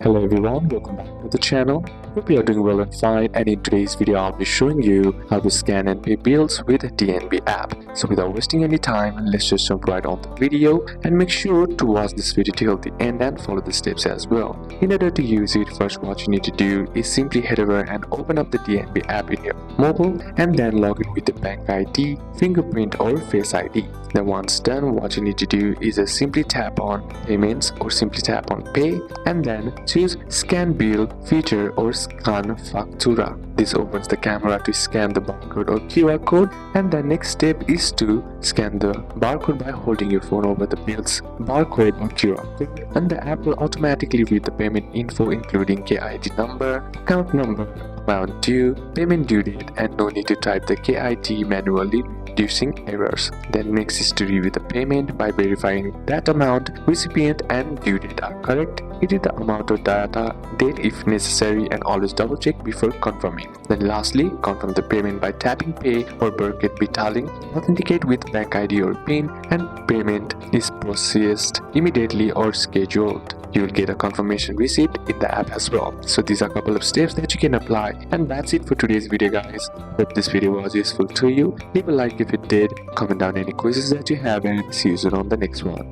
Hello everyone, welcome back to the channel. Hope you are doing well and fine, and in today's video I'll be showing you how to scan and pay bills with DNB app. So without wasting any time, let's just jump right on the video and make sure to watch this video till the end and follow the steps as well. In order to use it, first what you need to do is simply head over and open up the DNB app in your mobile and then log in with the bank ID, fingerprint or face ID. Then once done, what you need to do is simply tap on payments or simply tap on pay and then choose scan bill feature or scan factura. This opens the camera to scan the barcode or QR code, and the next step is to scan the barcode by holding your phone over the bill's barcode or QR code, and the app will automatically read the payment info including KID number, account number, amount due, payment due date, and no need to type the KID manually, reducing errors. Then next is to review the payment by verifying that amount, recipient and due date are correct, edit the amount or data date if necessary, and always double check before confirming. Then lastly, confirm the payment by tapping pay or Burkett Betaling, authenticate with bank ID or PIN, and payment is processed immediately or scheduled. You will get a confirmation receipt in the app as well. So these are a couple of steps that you can apply, and that's it for today's video guys. Hope this video was useful to you. Leave a like if it did, comment down any quizzes that you have, and see you soon on the next one.